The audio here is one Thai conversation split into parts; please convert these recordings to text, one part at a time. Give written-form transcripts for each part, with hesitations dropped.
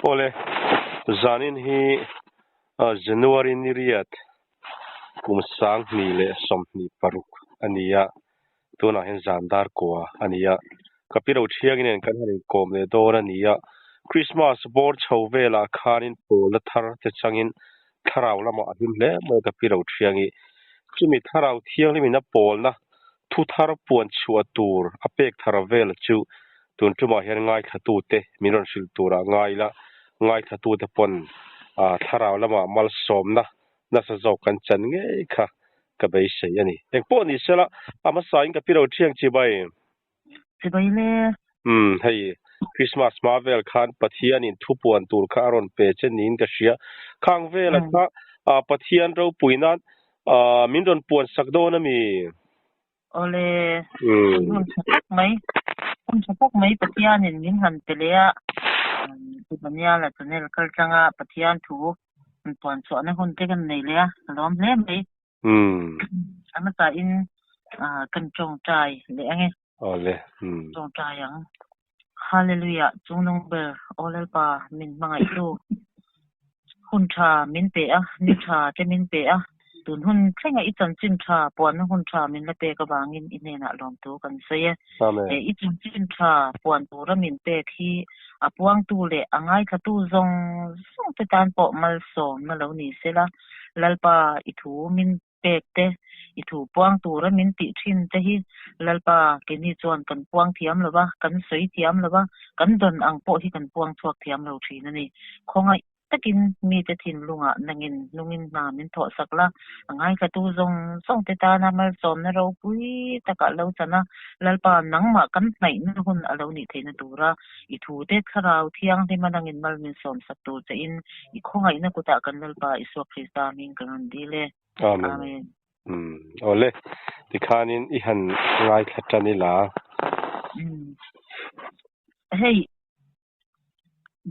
Ole zanin hi January ni riat kum sang ni le som ni paruk ania tuna hen zandar ko ania kapiro thiagin kan hanin kom le dor ania Christmas board chhovela khanin pol thar te changin tharau lama ahim le mo kapiro thiangi chumi tharau thiang le mina pol na thu thar puan chua tur apek tharavel chu tun tuma hen ngai thatu te minon sil tura ngai thatu te pon tharau lama mal somna na sa zau kan chan nge kha ka bai sei ani ekpo ni sela ama sain ka piro thiang chi bai le hei Christmas Marvel khan pathian in thu puan tur kha ron pe chen nin ka sia khang vela kha pathian ro puinan min ron puan sakdo na mi ole kun sapak mai pathian in min han telea tibanya la channel kal changa pathian thu puan so na hun te kan nei le lom le mai ama ta in kan chong chai le ange ole chong chai yang hallelujah chungnong ber ole pa min mangai tu hun tha min pe a ni tha te min pe a tun hun thenga I chan chin tha puan hun tha min la pe ka bangin inena lom tu kan se e I chin tha puan tu ra min pe thi apuang tu le angai kha tu zong te tan po mal som na lo ni se la lalpa I thu min pe te I thu puang tu ra min ti thin te hi lalpa ke ni chuan kan puang thiam lo ba kan sei thiam lo ba kan don ang po hi kan puang chuak thiam lo thi na ni khongai takin mi te thin lunga nangin lungin na min tho sakla angai ka tu zong song te ta na mal som na ro pui taka lo chana lalpa nangma kan nai na hun alo ni theina tura I thu te kharau thiang te manangin mal min som sak tu che in I khongai na kuta kan lalpa iso krista min kan dile amen ole tikhanin I han ngai khatani la hey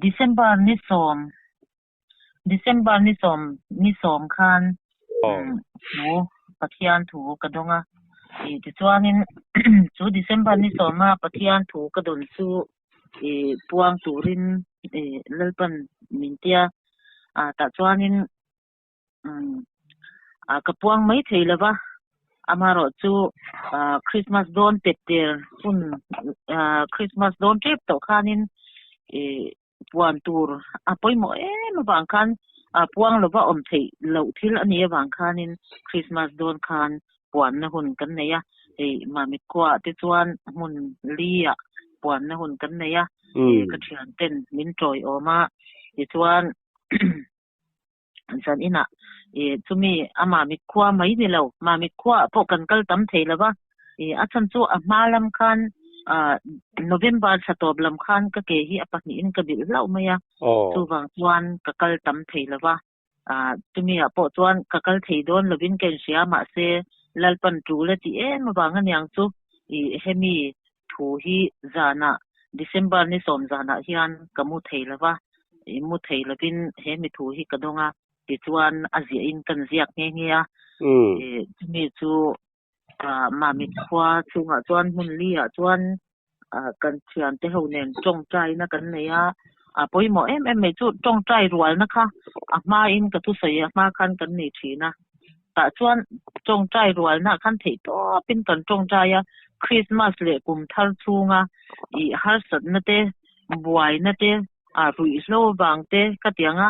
December ni som khan no pathian thu kadonga ti chuanin chu December ni soma pathian thu kadon chu puang turin lalpan mintia ta chuanin ka puang mai theilawa amaro chu Christmas don tepter sun Christmas don trip to khanin puan tur apoi mo ma bang khan puang lo ba om thei lo thil ani bang khanin Christmas don khan puan na hun kan neya ma mi kwa te chuan mun lia puan na hun kan neya ka thian ten min troi oma ti chuan san ina chumi ama mi kwa mai ni lo ma mi kwa po kan kal tam thei lawa achan chu a malam khan November satob lam khan ka ke hi apani in ka bil lau maya chu wang chuan ka kal tam thei lawa tumi a po chuan ka kal thei don lovin ken sia ma se lalpan tu la ti ma bang anyang chu hemi thu hi zana December ni som zana hian kamu thei lawa mu thei lovin hemi thu hi kadonga ti chuan azia in kan ziak nge nge a tumi chu ma mi khwa chunga chuan mun lia chuan kan thian te ho nen chong chai na kan neya poimo em me chu chong chai rual na kha ma in ka tu sei ma khan kan ni thina ta chuan chong chai rual na khan thei to pin kan chong chai ya Christmas le kum thar chunga I har sat na te buai na te rui lo wang te ka tianga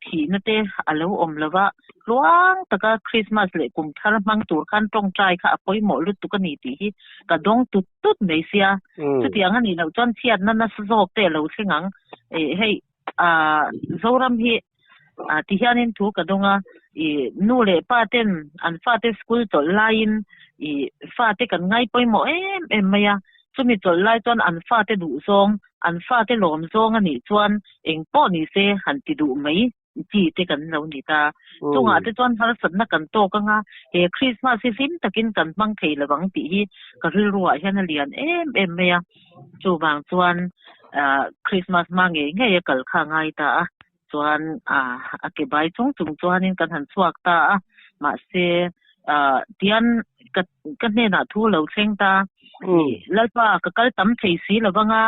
thi na te alo om lawa luang taka Christmas le kum thar mang tur khan tong chai kha apoi mo lu tu ka ni ti hi ka dong tut nei sia chu tianga ni lo chon chiat na zok te lo thingang hei zoram hi ti hianin thu ka donga nu le pa ten an fa te school to line fa te kan ngai poi mo em maya chumi tol lai chon an fa te du zong an fa te lom zong ani chuan eng po ni se han ti du mai chi te kan lo ni ta chunga te chon har sat na kan to ka nga he Christmas sim takin kan mang thei lawang ti hi ka ril ruwa hian lian em maya chu bang chuan Christmas mangi nge kal kha ngai ta chuan ke bai chung chuanin kan han chuak ta ma se tian ka ne na thu lo thleng ta lalpa ka kal tam thei si lawanga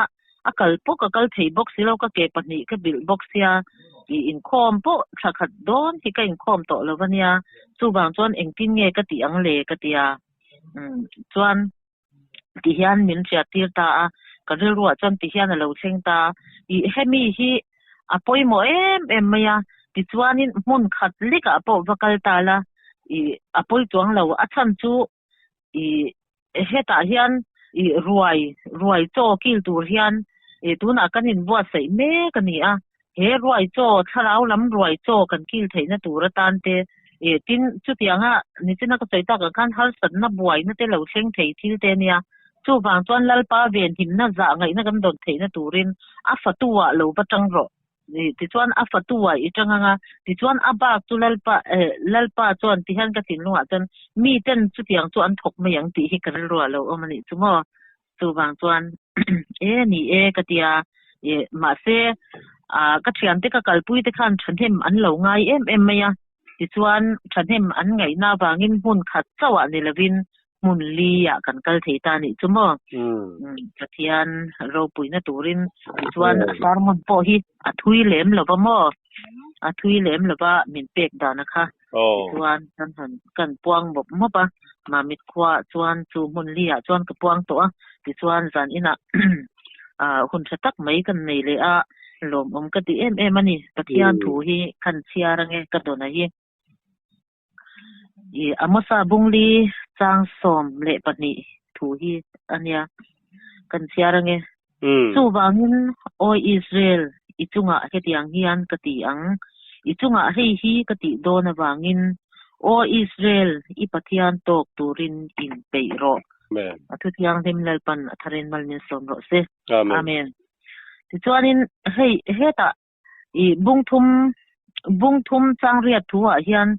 akal po kakal thei box silo ka ke pani ka bil box ya i in khom po thakhat don hi ka in khom to lawania chu bang chuan engtin nge ka ti ang le ka tia chuan ti hian min tia tir ta ka ril ruwa chuan ti hian lo thleng ta i hemi hi apoi mo em maya ti chuanin mun khat lika po vakal ta la i apoi chuang lo a chan chu i heta hian i ruai cho kil tur hian e tuna kanin bua sei me kania he ruai cho tharau lam ruai cho kan kil theina tura tan te e tin chutianga ni china ka choita ka kan hal san na buai na te lo thleng thei thil te nia chu wang chuan lalpa ven him na za ngai na kan don theina turin a fatuwa lo batang ro ti chuan a fatuwa I tanganga ti chuan aba tu lalpa chuan ti han ka tin lunga chan mi ten chutiang chu an thok mayang ti hi kan ro lo omani chumo chu wang chuan ni ka tia ma se ka thiam te ka kalpui te khan thanem an lo ngai em maya ti chuan thanem an ngai na wangin hun khat chawa ni lovin mun li ya kan kal theita ni chumo ka thian ro puina turin ti chuan asar mon po hi athui lem lova mo athui lem lova min pek dana kha chuan kan puang bop mo pa ma mit khwa chuan chu mun li ya chuan ka puang to ti chuan zan ina hun thatak mai kan nei le a lom ka ti em ani pathian thu hi kan chia range ka dona hi I amasa bungli chang som le pani thu hi ania kan chia range chu wangin o Israel ichunga hetiang hian ka ti ang ichunga hei hi ka ti dona wangin o Israel I pathian tok turin in peiro amen athu tiang dem lalpan tharen mal ni som ro se amen ti chuanin hei heta I bungthum changriat thuwa hian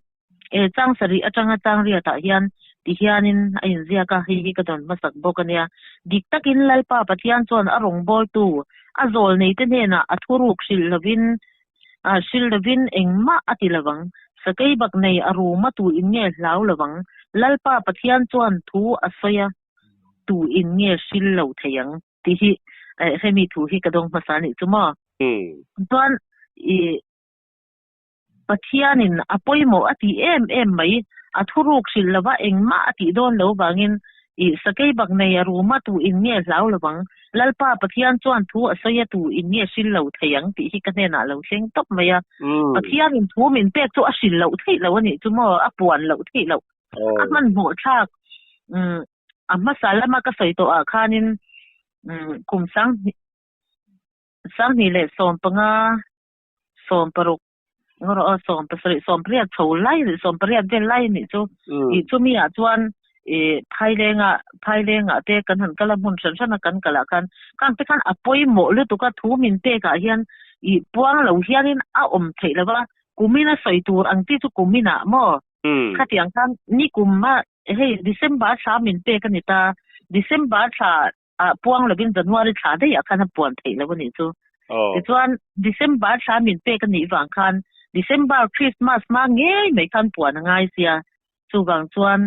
changsari atanga changriat ta hian ti hianin a inzia ka hi ka don masak bokania dik takin lalpa pathian chuan arong bol tu azol nei te na athuruk shil lovin engma atilawang sakai bak nei aru matu inge hlau lawang lalpa pathian chuan thu asoya tu inge shil lo theyang ti hi hemi thu hi kadong masani chuma chuan pathianin apoimo ati em mai athuruk shil lawa engma ati don lo bangin I sakai bak nei aru matu inge hlau lawang lalpa pathian chuan thu asoya tu inge shil lo theyang ti hi kanena lo thleng top maya pathianin thu min pek chu a shil lo thei lo ani chumo a puan lo thei lo aman mo thak amma salama ka saito a khanin kum sang ni le som panga som paruk ngoro som pasri som priat cholai som priat vel lai ni chu I chumi a chuan phailenga te kan han kala mun san kan kala kan te kan apoi mo le tu ka thu min te ka hian I puang lo hianin a thei lawa kumina soitur ang ti chu kumina mo khatiang kan ni kumma hei December sa min pe kanita December sa puang lovin January tha de ya kan puan thei lawa ni chu chuan December sa min pe kan ni wang khan December Christmas ma nge mai kan puan ngai sia chu wang chuan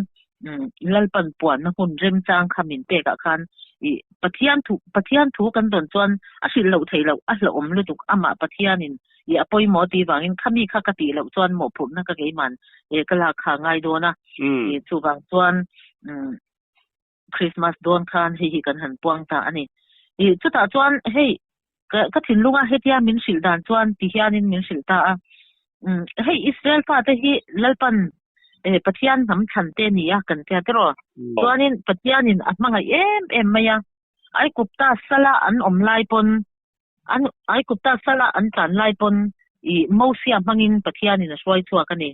lalpan puan na hun rem chang khamin pe ka khan I pathian thu kan don chuan a sil lo thei lo a lo om lu tuk ama pathianin I apoi mo ti wangin khami kha ka ti lo chuan mo phum na ka ge man kala kha ngai do na chu wang chuan Christmas don khan hi kan han puang ta ani chu ta chuan hei ka thin lunga hetia min sil dan chuan ti hianin min sil ta hei Israel pa te hi lalpan pathian nam than te ni ya kan tia tro chuanin pathianin atmanga em maya ai kupta sala an omlai pon ai kupta sala an tan lai pon I mosia mangin pathianin a swai chuak ani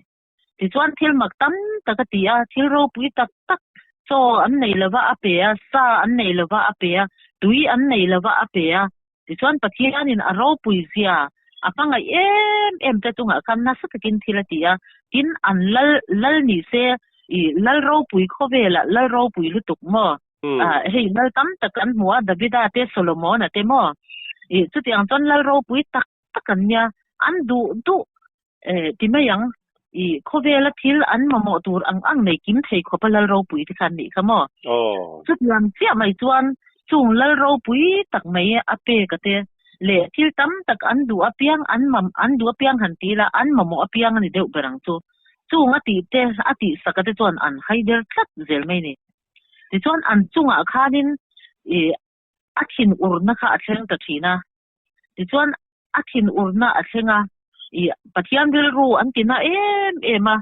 ti chuan thil mak tam takatia thil ro pui tak so an nei lawa apea sa an nei lawa apea tui an nei lawa apea ti chuan pathianin a ro pui zia apanga em te tunga kan na sakakin thilatia tin an lal ni se I lal ro pui khovela lal ro pui lutuk mo hei lal tam takan muwa Davida te Solomon te mo chutiang chon lal ro pui tak takanya an du timayang khovela thil an mamo tur ang nei kim thei khopalal ro pui ti khan ni khamo chutiang chia mai chuan จุงลโรปุยตักไม่อเปกเตเลที่ตั้มตักอันดูอเปียงอันมัมอันดูอเปียงหันตีละอันมัมอเปียงนี่เดือเบรังจุงอติเตอติสักเตจวนอันให้เดือดเจลไม่นี่ที่จวนอันจุงอาคานินอาทินอุรนะคะอาเชงตะทีนะที่จวนอาทินอุรนะอาเชงปะเทียนเดลรูอันตินะมา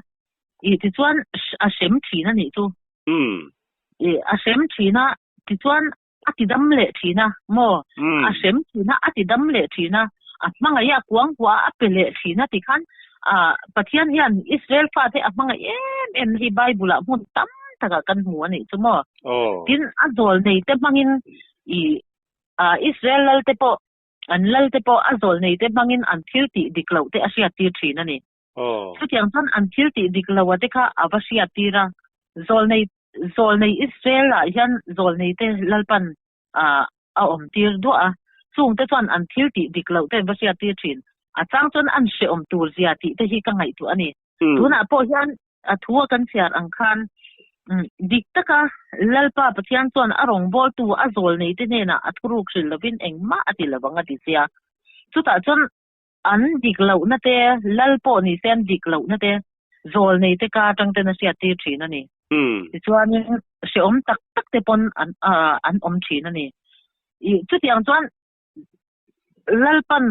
ที่จวนอาเชมทีนะนี่จูอาเชมทีนะที่จวนอาติดัมเลทีนะโมอาเชมทีนะอาติดัมเลทีนะมังยากวางกว่าอเปเลทีนะที่คันปะเทียนยันอิสราเอลฟาเตมังฮีไบเบิลมุนตัมตะกะกันหัวนี่จุโมกินอดอลนี่เตมังอินอิสราเอลเตปออันลัลเตปออดอลนี่เตมังอินอันทิลติดิกลาวเตอาเซียตีทีนะนี่สุดยังท่านอันทิลติดิกลาวเตคะอาวาเซียตีระซอลในอิสราเอลยันซอลในเตลัลปันเอาอมตีรดัวซุงเตจวนอันทิลติดิกลาวเตวาเซียตีทีนจังจนอันเชอมตูเซียติเตฮิกังไงตัวอันนี้ตัวน่ะพอยันทัวกันเสียอังคารดิกตะกะลัลปาปะเทียนจวนอารองบอลตัวอซอลในเตเนน่ะอัตรุกศิลปินเองมาอติละบังอติเสียสุดท้ายจนอันดิกลาวนะเตลัลปอนี่เซนดิกลาวนะเตซอลในเตกาจังเตนะเสียตีทีนั่นนี่จวนเชอมตักเตปอนอันอมทีนั่นนี่จุดยังจวนลัลปัน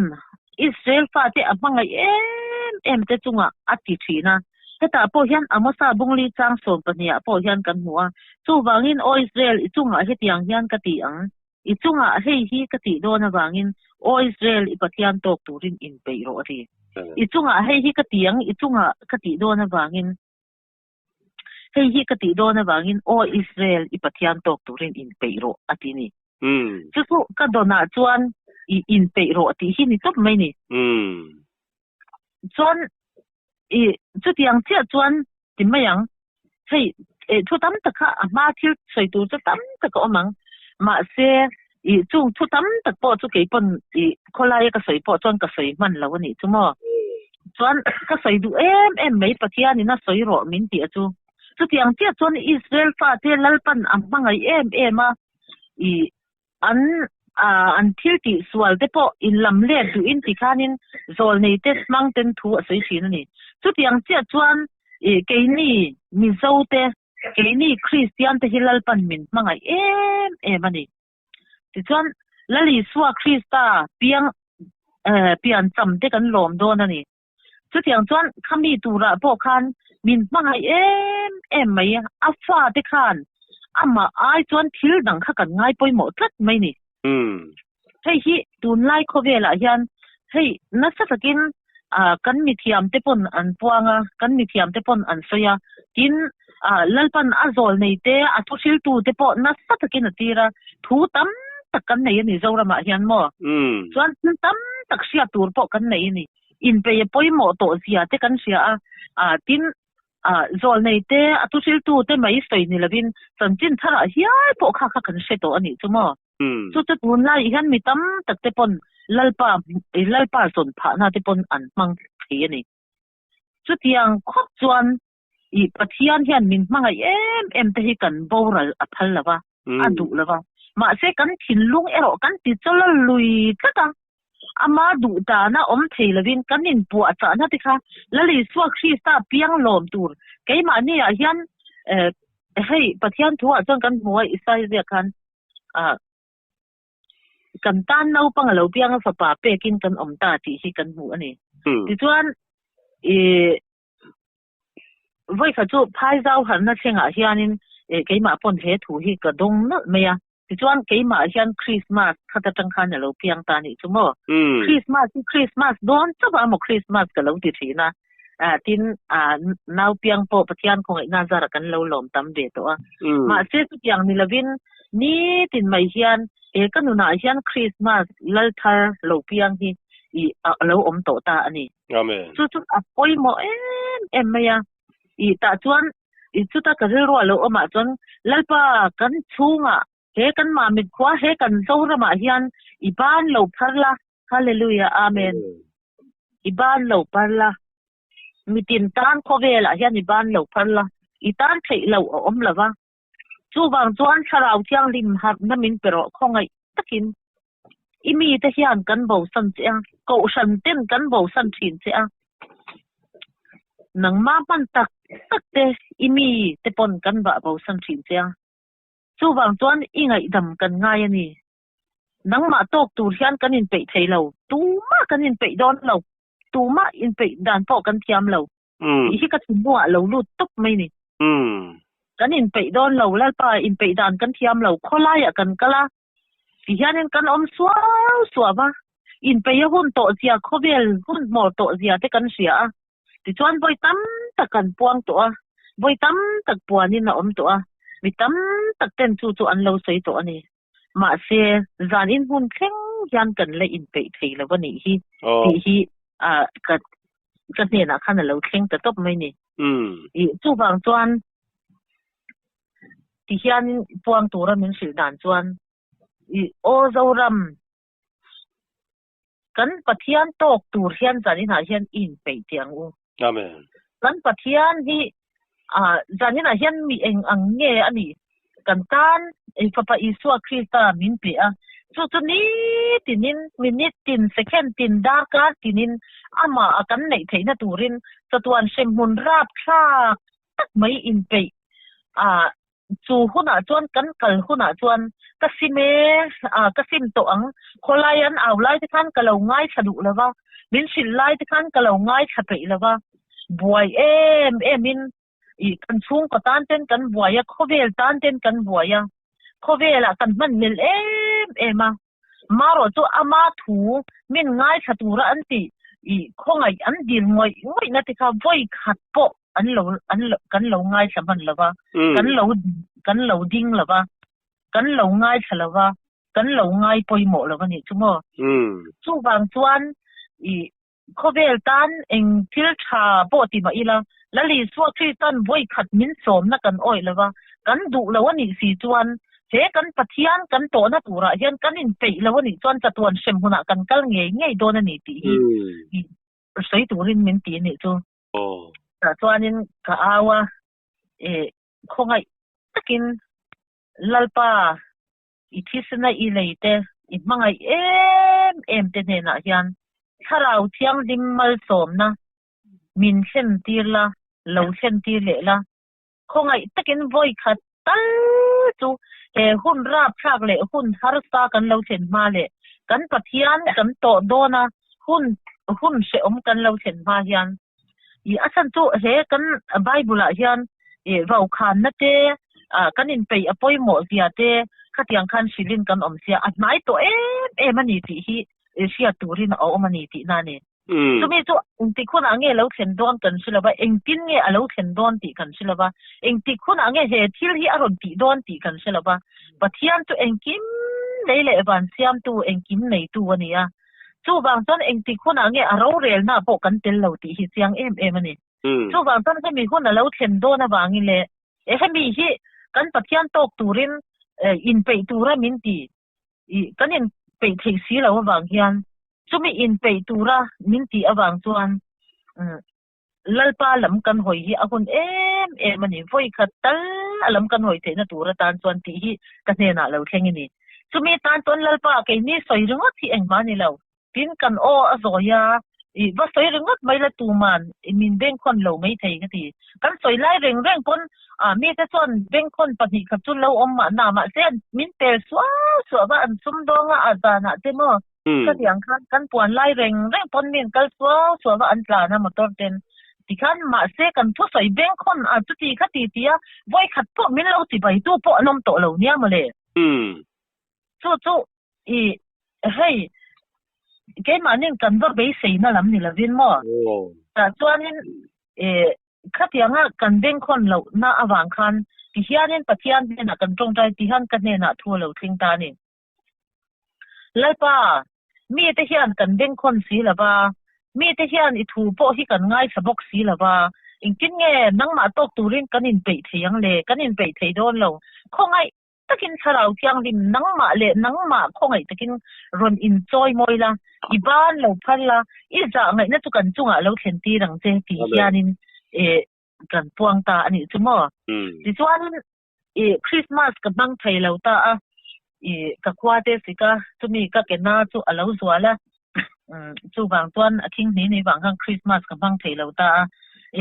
อิสราเอลฟาเตอมังไงเตจุงอติทีนะแต่ตาพอยันอมซาบุงลีจางสมปะเนี่ยพอยันกันหัวจูวางินอิสราเอลจุงเฮติยังยันกะติอังจุงเฮฮีกะติโดนะวางินอิสราเอลปะเทียนตกตูรินอินเปโรอติจุงเฮฮีกะติยังจุงกะติโดนะวางินเฮฮีกะติโดนะวางินอิสราเอลปะเทียนตกตูรินอินเปโรอตินี่จุกะโดนะจวนอินเปโรอติหินี่ตบไม่นี่จวนจุดยังเที่ยจวนติมยังให้ทุตัมตะคะมาที่ใส่ตูจุตัมตะก็มังมาเสียจุงทุตัมตะปอจุเกปนคนลายก็ใส่ปอจวนก็ใส่มันแล้วนี่จุมอจวนก็ใส่ดูไม่ปะเทียนี่นะใส่รอมินติอะจุดยังเที่ยจวนอิสราเอลฟาเทลัลปันมังไงมาอันที่ติสวลเตปออินลำเลียดูอินติคานินโซลในเตสมังเตนทัวใส่ชีนนี่จุดยังเจ้าจวนเกนี่มิโซเตเกนี่คริสเตียนเตฮิลัลปันมินมังไงมันนี่ที่จวนลลิสวาคริสตาเปียนจำเตกันลมโดนนี่จุดยังจวนคำนี้ตูระพอคันมินมังไงไม่อัฟฟาเตคันมาไอจวนทิลดังข้ากันง่ายปอยหมดทัดไม่นี่เฮ้ยดูไล่โคเวล่ะยันเฮ้ยนักสักกินกันมีเทียมเตปนอันปวงกันมีเทียมเตปนอันเสียกินลัลปันอาโซลในเตอทุชิลตูเตปนนักสักกินตีระทูตั้มตักกันในนี่เจ้าระมายันมั่วส่วนตั้มตักเสียตูร์ปกันในนี่อินไปปอยหมอโตเสียเตกันเสียตินโซลในเตอทุชิลตูเตไม่สวยนี่ละบินสันจินทาระเฮียปอกข้ากันเสียตัวอันนี้จุ่มสุดท้ายวันไล่ยันมีตั้มตักเตปนลัลปาส่วนผ่านาเตปนอันมังเทียนี่สุดยังครบจวนปะเทียนยันมินมังไงเตหิกันโบราณพัลละวะดูละวะมาเสกันถิ่นลุงกันติดเจ้าละลุยจักอามาดูตานะเทลวินกันนินปัวจานะติค่ะละลิสวกชีสตาเปียงลมตูร์ไกมาเนี่ยยันให้ปะเทียนทัวจนกันหัวอิสราเอลกันกันต้านเอาปังเราเปียงฝาป่าเปกินกันตาติที่กันหัวนี่ที่จวนไว้ขจุพายเจ้าหันนะเชงอาเฮียนินไกมาปนเฮถูที่กระดงนั่นไม่อะที่จวนไกมาเฮียนคริสต์มาสข้าจังคันเราเปียงตานี่จุโมคริสต์มาสโดนจะว่าหมกคริสต์มาสกับเราติดทีนะทินนาวเปียงโปปะเทียนคงน่าจะรักกันเราหลอมตำเดตัวมาเสียทุกอย่างนี่ละวินนี่ตินไม่เฮียนกันหนูน่าเฮียนคริสต์มาสลัลทาร์เราเปียงที่เราโตตาอันนี้สุดๆปอยโมไม่อะตาจวนสุดตากระเรือเรามาจนลัลปากันชูงะเฮกันมามิดขวาเฮกันโซระมาเฮียนบ้านเราพัลละฮาเลลูยาอาเมนบ้านเราพัลละมีตินตานโคเวล่ะเฮียนบ้านเราพัลละตานเทเราละวะ จูบางจวนชะราวเที่ยงริมหัดน้ำมินเปรอของไอ้ตะกินอีมีแต่เฮียนกันเบาสันเสียเกาสันเต้นกันเบาสันถินเสียหนังมามันตักเตอีมีแต่ปนกันบะเบาสันถินเสียจูบางจวนอีไงดำกันง่ายนี่หนังมาตกตูเฮียนกันอินไปไทยเราตูมากันอินไปดอนเราตูมาอินไปด่านพอกันเทียมเราอีที่กระถิ่นบัวเราลุดตกไม่นี่กันอินไปดอนเราแล้วไปอินไปด่านกันเทียมเราข้อไล่กันกะละสิเฮียนกันอมสัวว่าอินไปหุ่นโตเสียเขาเวลหุ่นหมอโตเสียแต่กันเสียติจวนบ่อยตั้มตะกันปวงตัวบ่อยตั้มตะปวนี่นะอมตัวมีตั้มตะเต้นจู่ๆอันเราใส่ตัวนี่มาเสียจานอินหุ่นแข็งยันกันเลยอินไปไทยแล้ววันนี้ที่ก็เนี่ยนะคันเราแข็งแต่ตบไม่นี่อีจู่บางจวนที่เฮียนปวงตัวเรามันสิด่านจวนอีโอเจ้ารำกันปะเทียนตกตูเฮียนจานินาเฮียนอินไปเตียงอูอาเมนกันปะเทียนที่จานินาเฮียนมีเองอังเงอันนี้กันตานพระอิสวคริสต์มินเปียจุนี้ตินินมินิตินเซคันตินดากาตินินอามากันไหนไทยนะตูรินสตวนเชมมุนราบชาตักไม่อินไปจูหุนาจวนกันกลหุนาจวนกะสิเมกะสิมโตอังโคลายันเอาไล่ที่คันกะเหลาง่ายสะดุแล้วว่ามินสิไล่ที่คันกะเหลาง่ายสะไปแล้วว่าบวยมินอีกันซุงก็ตานเต้นกันบวยโคเวลตานเต้นกันบวยโคเวลกันมันมิลมารอจูอามาถูมินง่ายสะตุระอันติอีคงไอ้อันดินงอยนะที่เขาบ่อยขัดโปอันเรากันเราง่ายสะมันแล้วว่ากันเราดิ้งแล้วว่ากันเราง่ายสะแล้วว่ากันเราง่ายปอยหมอแล้วว่านี่จุมจู่บางจวนอีโคเวลตันเองทิลชาโปติมาอีละลีสวกที่ตันบ่อยขัดมินสมนะกันอ้อยแล้วว่ากันดุแล้วว่านี่สิจวนเฮกันปะเทียนกันโตนะตุระเฮียนกันอินไปแล้วว่านี่จวนจะตวนเซมหุนะกันกัลเงยโดนนี่ติใส่ตุรินมินตินี่จูแต่จวนนี้ก็เอาว่าคงไอ้ตะกินลัลปาอีทิสนะอีเลยเตอีมังไอ้เอ็มเตเนนะเฮียนถ้าเราเที่ยงดิมมัลสมนะมินเช่นตีละเราเช่นตีเลละคงไอ้ตะกินบ่อยขัดตัลจูหุ่นราบชากเลยหุ่นฮาร์สตากันเราเช่นมาเลยกันปะเทียนกันโตโดนะหุ่นเสอมกันเราเช่นมาเฮียนอีอาสันจูกันไบเบิลเฮียนว่าขานนะเตกันอินไปอปอยหมอเสียเตขัดยังคันสิลินกันอมเสียอัดไม้ตัวมันนี่ติฮีเสียตูรินเอามันนี่ตินั่นนี่จุมีจูติคุณอังเงเราเข็นดอนกันสิละว่าเองตินเงเราเข็นดอนติกันสิละว่าเองติคุณอังเงเฮทิลฮีอารอนติดอนติกันสิละว่าปะเทียนตัวเองกิมเลยบันเสียมตัวเองกิมในตัวนี่จูบางตอนเองติคุณอังเงเราเรียนนะพวกกันเตลเราติฮีเสียงมันนี่จูบางตอนก็มีคนเราเข็นดอนนะบางนี่เลยให้มีฮีกันปะเทียนตกตูรินอินไปตูระมินติกันอินไปเทสีแล้วบางเฮียนจุมีอินไปตูระมินติบางจวนลัลปาลำกันหอยฮีอาคนมันนี่foiขัดตัลลำกันหอยเทนะตูระตานจวนติฮีกันเนน่ะเราแค่นี้จุมีตานจวนลัลปาแกนี่สอยรึงที่เองมานี่เราปินกันอซอยาว่าสอยรึงไม่ละตูมันมินเบ่งคนเราไม่ไทยก็ทีกันสอยไล่เร่งปนมีแต่ส่วนเบ่งคนปฏิกับจุนเรามาหน้ามาเส้นมินเตลสวว่าอันซุ่มดองอาจารย์นะเจ้ามั้งก็อย่างกันปวนไล่เร่งปนมินกันสว่าอันกลานะมาต้นเต็นที่ขันมาเสกันทุสอยเบ่งคนจุดที่ขัดตีเตียไว้ขัดพวกมินเราสิไปตู้พวกน้ำโตเราเนี่ยมาเลยจู่เฮ้ยแกมาเนี่ยกันว่าไปเสียนะลำนี่ละวินมั้งแต่ส่วนนี้ขัดยังกันเบ่งคนเราหน้าอ่างคันที่เฮียนปะเทียนเนี่ยกันตรงใจที่หันกันเนี่ยทั่วเราทิ้งตานี่แล้วป่ะมีแต่เฮียนกันเบ่งคนสีละป่ะมีแต่เฮียนอีถูโปที่กันง่ายสะบกสีละป่ะอิงกินแง่นังมาตกตูรินกันอินไปเทียงเลยกันอินไปเทียโดนเราคงไงตะกินสลาวเทียงริมนังมาเลยนังมาคงไงตะกินรอนอินจอยมอยละอีบ้านเราพันละอีจ่าไงนั่นตุกันจุงเราเข็นตีหลังเจตีเฮียนินกันปวงตาอันนี้จุ่มดิฉัน คริสต์มาสกำลังไทยแล้วตากะควาเตสิกะจุมีกะเกนาจุอะลาวซัวละจุบางตวนอาทิงนี้ในบางคริสต์มาสกำลังไทยแล้วตา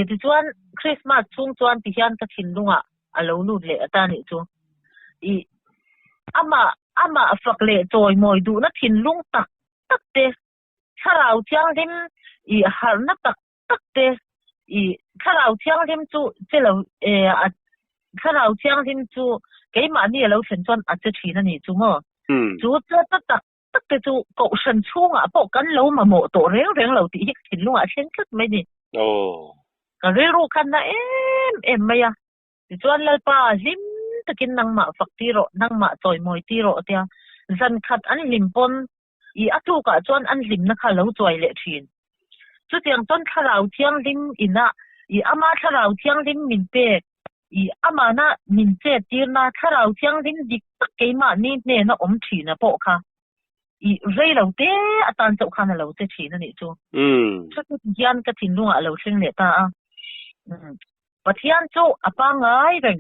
ติจวนคริสต์มาสช่วงจวนติฮันกะทินลุงอะลาวลูดเลตานี่จุอามาฟักเลจอยมอยดูนะทินลุงตักเตคาราวเจียงลิมหันนะตักเตคาราวเจียงลิมจุเจลคาราวเจียงลิมจุเกยมานี่เราเห็นจวนอาจจะทีนั่นนี่จุมจุจะตักเตจุก็ฉันช่วงปอกันเรามาโมโตเร็วเราติทินลุงเช่นคึดไม่นี่ก็เรู้คันนะเอ็มไม่อะจวนลปาลิมตะกินนังมาฟักตีโรนังมาจอยมอยตีโรเตียจันขัดอันลิมปนอะตุกะจวนอันลิมนะคะเราจอยเลทินจุดยังจนคาราวเทียงลิมอินะอามาคาราวเทียงลิมมินเปกอามานะมินเจตีนะคาราวเทียงลิมดิกเกยมานี่เนนะอมทีนะปอค่ะเรเราเตอตันเจ้าคันเราเตทีนั่นนี่จูชุดยันกะทินลุงเราเชิงเลตาปะเทียนจูอปางายเรง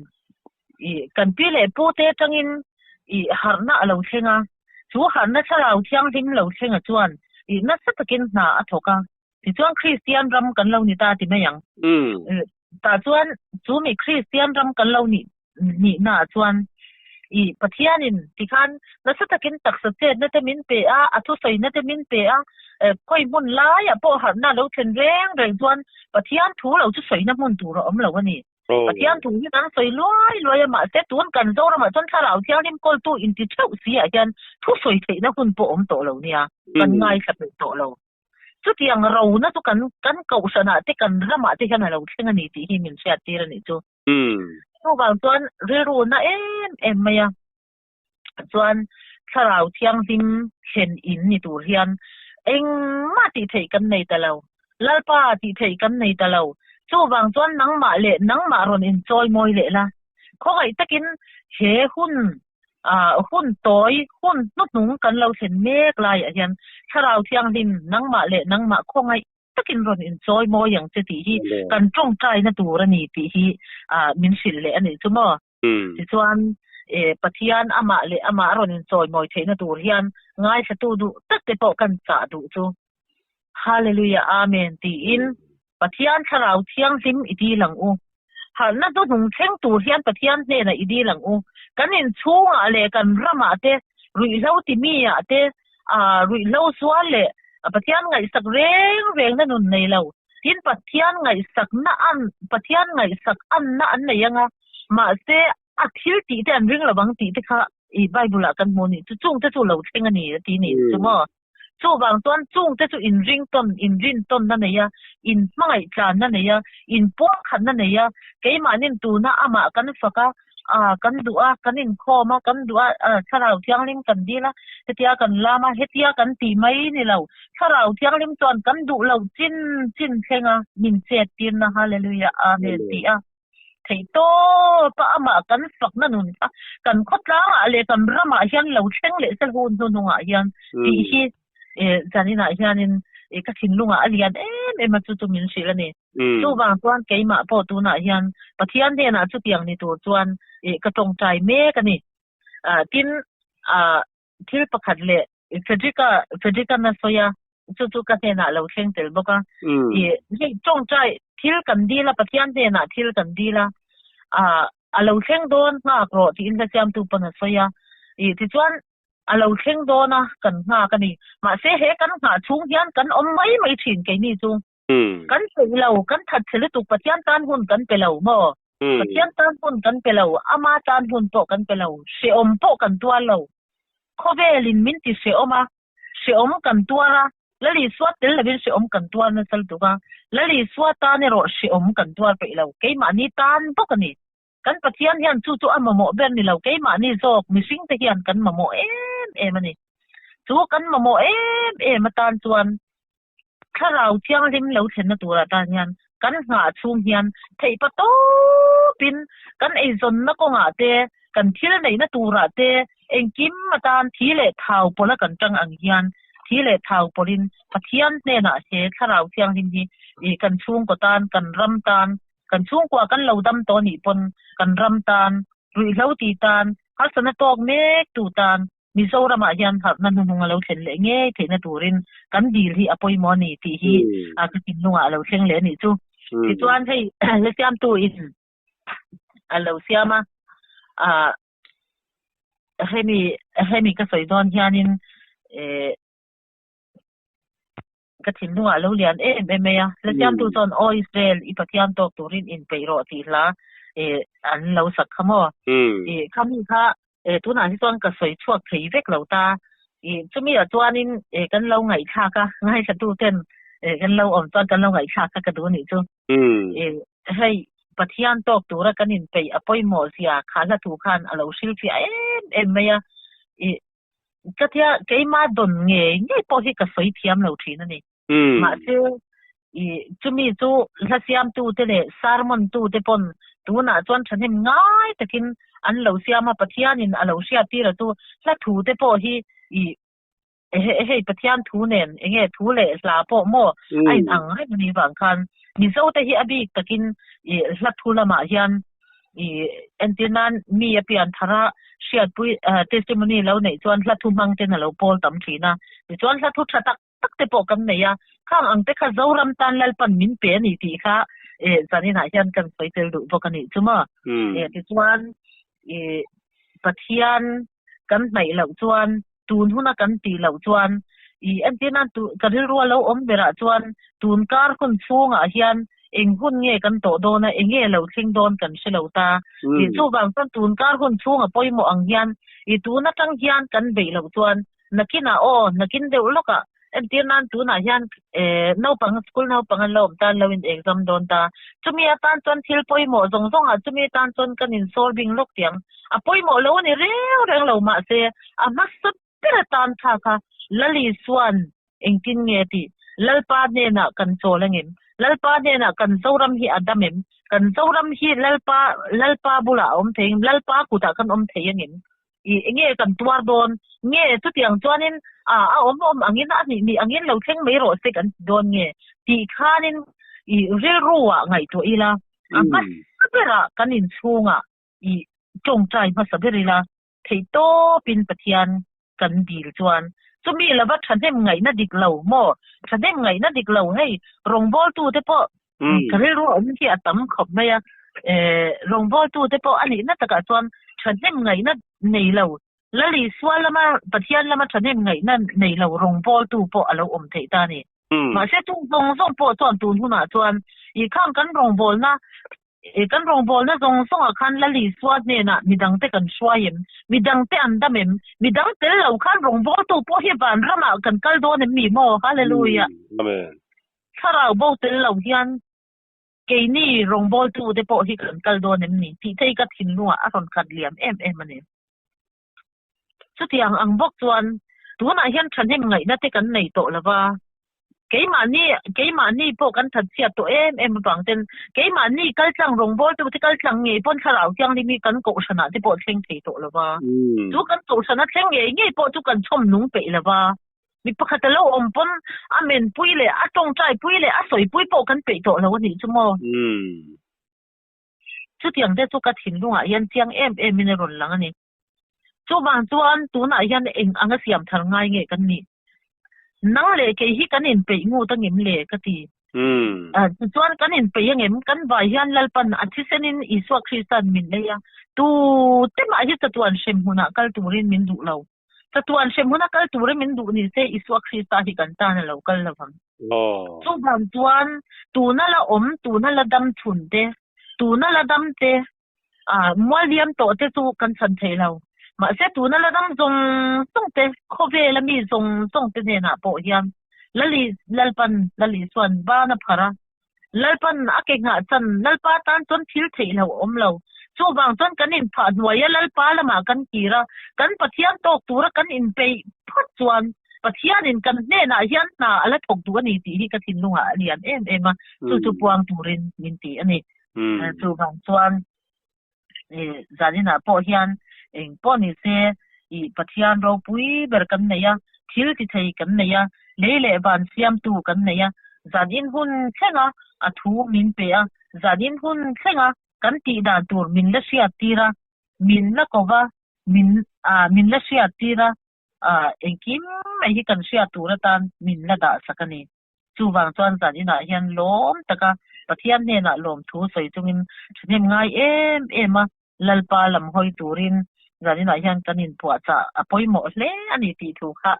กันปีเลปูเตจังอินหัรนะเราเชิงจูหันนะคาราวเทียงลิมเราเชิงจวนนัสตะกินนาอทกะที่จวนคริสเตียนรำกันเรานี่ตาติแม่ยังตาจวนจูมีคริสเตียนรำกันเรานี่น่าจวนปะเทียนินที่คันนัสตะกินตักสเจนะเตมินเปอะทุไสนะเตมินเปค่อยมุนลายปอหันนะเราเทนแรงจวนปะเทียนถูเราจะใส่น้ำมุนถูเราเราวะนี่ปะเทียนถูที่นั้นใส่ลอยมาเสตวนกันโซระมาจนคาราวเทียนิมกอลตูอินติเทวเสียจันทุใส่เทนะหุ่นปอมโตเราเนี่ยกันง่ายสักโตเราจุดยังเรานะตุกันเก่าสนะที่กันระมาที่กันเราเช่นนี้ที่มินเสียตีรนี่จูก็บางส่วนเรู้นะเอ็มไม่อะส่วนคาราวเทียงซิมเห็นอินนี่ตัวเรียนเองมาติเทกันในแต่เราลลปาติเทกันในแต่เราจู่บางส่วนนังมาเละนังมารอนอินจอยมอยเละละเขาไอ้ตะกินเฮหุ่นต้อยหุ่นนุดหนุงกันเราเห็นเมฆลายอย่างคาราวเทียงซิมนังมาเละนังมาเขาไอ้ตะกินรอนอินจอยมอยอย่างจะตีที่กันจงใจนะตัวนี่ตีที่มินสิเละอันนี้จุ่มส่วนปะเทียนอามาเลอามารอนจอยมอยเทนะตัวเรียนง่ายสตูดูตักเตปอกันสาดูจูฮาเลลูยาอาเมนตีอินปะเทียนคาราวเทียงซิมอีดีหลังอูหันนะตัวหนุ่มเท่งตัวเรียนปะเทียนเนนะอีดีหลังอูกันเห็นชูงอะไรกันระมาเตรุยเล่าติมีอะเตรุยเล่าสวาเลปะเทียนไงสักเร่งนั่นนุ่นในเราทินปะเทียนไงสักนะอันปะเทียนไงสักอันนะอันไหนยังมาเซอาทิลตีแต่อันเรื่องระวังตีที่ค่ะไบเบิลกันโมนี่จุ้งจะจุเราเช่นนี้ตีนี่จุ่มจู่บางต้นจุ้งจะจุอินริงต้นนั่นเนี่ยอินไม่จานนั่นเนี่ยอินปวกขันนั่นเนี่ยเกี่ยมานินตูน่ะอามากันฟักกันดูกันอินคอมากันดูคาราวเทียงลิมกันดีละเฮียกันลามาเฮียกันตีไม่นี่เราคาราวเทียงลิมจวนกันดูเราจินเช่งมินเจตินนะฮาเลลูยาอาเมนตีไทโตปะมากันฟักนั่นนู่นกันคดล้างอะไรกันระมาเฮียนเราเช่งเลยเซลหุ่นนู่นเฮียนที่จานี่นะเฮียนินก็ทิ้งลุงอะไรยันมาจุดมินสิละนี่จู่บางส่วนเกี่ยมาพอตัวน่ะเฮียนปะเทียนเดน่ะจุดอย่างนี้ตัวส่วนกระตรงใจเมกันนี่ทินที่ประคัดเลยเฟดริกานะโซยาจู่ก็เห็นน่ะเราเช่งเตลบอกนี่จงใจที่กันดีละปะเทียนเดน่ะที่กันดีละเราเช่งโดนน่ากรอที่อินเดียมตุปนะโซยาที่ส่วนเราเช่งโดนนะกันหากันนี่มาเสียเหกันหาชุงยันกันอมไม่ถินกันนี่จุงกันไปเรากันถัดเสร็จตุกปะเทียนตานหุ่นกันไปเราบ่ปะเทียนตานหุ่นกันไปเราอามาตานหุ่นโปกันไปเราเสียอมโปกันตัวเราโคเวลินมินติเสียอมาเสียอมกันตัวละแล้วลีสวดเตลเลยเสียอมกันตัวนั่นสัลตุกะแล้วลีสวดตานเนี่ยรอเสียอมกันตัวไปเราเกี่ยมานี่ตานโปกันนี่กันปะเทียนยันจู่ๆมาโมเบนนี่เราเกี่ยมานี่จอกมิซิงตะเฮียนกันมาโมมันนี่จู่กันมาโมมาตานส่วนถ้าเราเที่ยงริมเราเห็นนะตัวตานยันกันหาชุงเฮียนไทปะโตปินกันไอซนนะก็หาเตกันทีละไหนนะตัวเตเองกิมมาตานทีเลเท้าปละกันจังอังเฮียนทีเลเท้าปลินปะเทียนเนี่ยนะเสถ้าเราเที่ยงริมนี่กันชุงก็ตานกันรำตานกันชุงกว่ากันเราดำตัวนี่ปนกันรำตาน รุยเล่าตีตานฮัสนะตอกเมกตูตานมิโซรามายันหับนันนุงเราเช่นเลงเงเทนตูรินกันดีลที่อปอยมอนี่ที่ฮีก็กินนุงเราเช่นเลนี่จูที่จวนให้เลเซียมตูอินเราเสียมาให้มีก็สวยดอนยานินก็ทิ้งนุงเราเรียนเมยเลเซียมตูจอนอิสราเอลอีปะที่อันตอกตูรินอินไปรอตีละอันเราสักคำว่าคำนี้ค่ะตัวนั้นที่ตอนก็สวยชั่วผีเวกเราตาจะมีตัวนี้กันเราไงชากะง่ายสัตว์เต้นกันเราอ่อนตอนกันเราไงชากะกระดูนี่จูให้ปะที่อันตอกตัวละกันอินไปอปอยหมอเสียขาละถูคันเราชิลฟี่เมยก็ที่เกี่ยมาดนเงี้ยพอที่ก็สวยเทียมเราทีนั่นนี่มาเจอจะมีจูลาเซียมตูเตเลซาร์มอนตูเตปอนตัวน่ะจวนฉันเห็นง่ายแต่กินอันเราเสียมาปะเทียนินเราเสียตีละตัวละถูเตปอฮีปะเทียนถูเนนถูเลสลาปอโมไอ้อังให้มันมีบางคันมีโซเตฮีอบีตะกินละถูละมายันเอ็นตินันมีเปียนทาระเสียปุยtestimony แล้วเนี่ยจวนละถูมังเตนเราปอลตำทีนะจวนละถูชะตักเตปอกันเนี่ยข้างอังเตคาซอรัมตันลปันมินเปนี่ติค่ะจานี่น่ะยันกันไปเตลดูบ่กันนี่จุมาติจวนปะเทียนกันไหนเหล่าจวนตูนหุนะกันตีเหล่าจวนอันที่นั้นตูกะริรัวแล้วอมเบระจวนตูนการคนสูงยันเองหุ่นเงกันโตโดนะเองเหล่าซิงโดนกันเสลาตาจูบางต้นตูนการคนสูงปอยหมออังยันตูนะตั้งยันกันเบเหล่าจวนนักินะนักินเดอุลกะอันที่นั้นตูนะยันนาวปังสกูลนาวปังลมตาลวินเอ็กซัมโดนตาจุมีตันจนทิลปอยหมอซงจุมีตันจนกันอินโซลบิงลกเตียงปอยหมอแล้วนี่เร็วแรงเหล่ามาเซมัสสุดเปรตันค่ะค่ะลลีสวนเองกินเงติลลปาเนนะกันโซลงิมลลปาเนนะกันโซรัมฮีอดัมิมกันโซรัมฮีลลปาบุลาอมเทงลลปากุตะกันอมเทยงิมเงกันตัวโดนเงสุดอย่างจวนินอมอังอินนี่อังอินเราเช่งไม่รอสิกันโดนเงตีขานินเรียรัวไงตัวอีละมัสเประกันอินสูงจงใจมัสเปริละเทโตปินปะเทียนกันดีจวนจะมีละว่าฉันให้ไงนะดิกเหล่าหมอฉันให้ไงนะดิกเหล่าให้รองบอลตูเตปอกะเรียรัวอันที่อัตมขบไม่รองบอลตูเตปออันนี้น่าจะกะจวนฉันให้ไงนะในเหล่าละลีสวาละมาปะเทียนละมาฉันให้ไงนั่นในเหล่ารองบอลตูปอเราอมเทตานี่มาเสตุงซงปอจวนตูนหุนะจวนอีข้างกันรองบอลนะกันรองบอลนะซงคันละลีสวาเนี่ยนะมีดังเตกันช่วยมีดังเตอันดามิมมีดังเตเราคันรองบอลตูปอเฮบานระมากันกัลโดนมีโมฮาเลลูยาอาเมนถ้าเราบอกเตเรายันเกนี่รองบอลตูเตปอเฮกันกัลโดนมีที่เทกัดหินนัวอรอนคัดเลียมมันนี่สุดอย่างอังบอกจวนตัวน่ะยันฉันให้ไงนะเตกันในโตละว่าเกยมานี่พวกกันทัดเสียตัวบางเต็นเกยมานี่กัลจังรองบอลตัวที่กัลจังเงปนขราวจังนี่มีกันโกชนะที่ปอเช่งเทโตละว่าทุกกันโกชนะเช่งเงปอทุกกันชมนุงเปละว่ามีปะคตะโลอมปนอเมนปุยเลยจงใจปุยเลยสวยปุยปอกันเปโตละวันนี้ชั่วโมงสุดอย่างได้ทุกกันหินลุงยันเจียงมินรอนหลังนี่จูบางจวนตัวน่ะยันเองอังเสียมทางง่ายเงกันนี่นังเลเกฮิกันอินไปงูตั้งหิมเลกติจวนกันอินไปยังหิมกันบายันลลปันอธิเซนินอิสวาคริสตันมินเลยตูเต็มอาฮิตตัวอันเชมหุนะกัลตูรินมินดูเราตัวอันเชมหุนะกัลตูรินมินดูนี่เซอิสวาคริสตาฮิกันตานเรากัลละฟังจูบางจวนตูน่ะละตูน่ะละดำชุนเตตูน่ะละดำเตมัวเลียมโตเตตูกันสันเทเรามาเสตูนั่นละดังจงเตโคเวละมีจงเตเนี่ยนะปอยันลลีส่วนบ้านพาระลลปันอาเกงะจันลลปาตันจนทิลเทเราเราจูบางจนกันอินผ่านวัยลลปาละมากันกีระกันปะเทียนตกตัวกันอินไปพัดจวนปะเทียนอินกันเนี่ยนะยันนะอะไรถกตัวนี่ตีที่กระทินลุงเรียนมาจูปวงตูรินมินตีอันนี้จูบางจวนจานี่นะปอยันเองป้อนี่เซปะเทียนเราปุยเบรกันเนี่ยทิลที่ไทยกันเนี่ยเลบานเสียมตูกันเนี่ยจานินหุ่นเช่งทูมินเปียจานินหุ่นเช่งกันตีดาตูมินละเสียตีระ min la ko wa min la sia ti ra engkim mai hi kan sia tu ra tan min la da sakani chu wang chuan zan ina hian lom taka pathian ne na lom thu soi chungin thnem ngai em a lalpa lam hoi turin zan ina hian kanin puwa cha apoi mo hle ani ti thu kha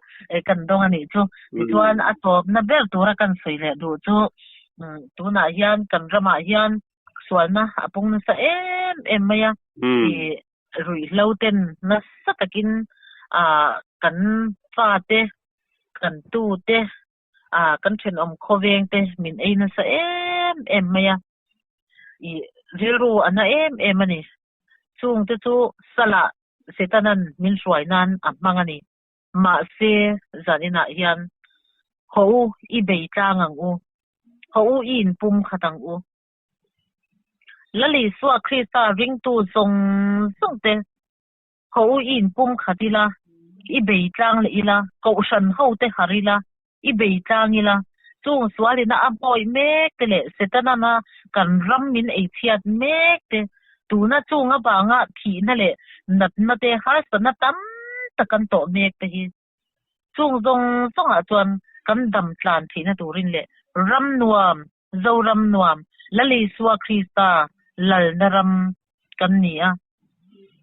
kan dong ani chu chuan a top na ber tura kan soi le du chu tu na hian kan rama hian sualna apung sa em maya ti rui hloten na satakin kan fa te kan tu te kan chen om khoveng te min eina sa em maya I riru ana em ani chung te chu sala setanan min suainan amangani ma se zanina hian ho I bei tlangang u ho in pum khatang u lali suwa krista ring tu song te ho in pum khatila I bei tlang le ila ko shan ho te harila I bei tlangila chung swalina apoi mek te le setanana kan ram min ei chiat mek te tuna chunga banga thi na le nat na te har sana tam takan to mek te hi chung zong a chuan kan dam tlan thi na turin le ram nuam zo ram nuam lali suwa krista lal na ram kan ni a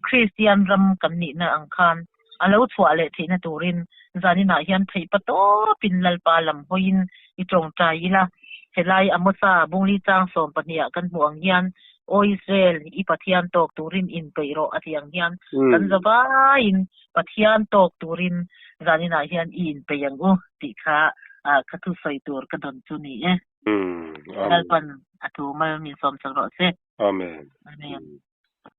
christian ram kan ni na angkhan alo chwa le thi na turin zanina hian thei pato pin lalpa lam hoin I tong taila helai amosa bungli chang som pania kan muang hian o Israel I pathian tok turin in peiro atiang hian kan zaba in pathian tok turin zanina hian in peyang u ti kha kathu sai tur ka don chu ni lalpan atu mal min som sang ro se amen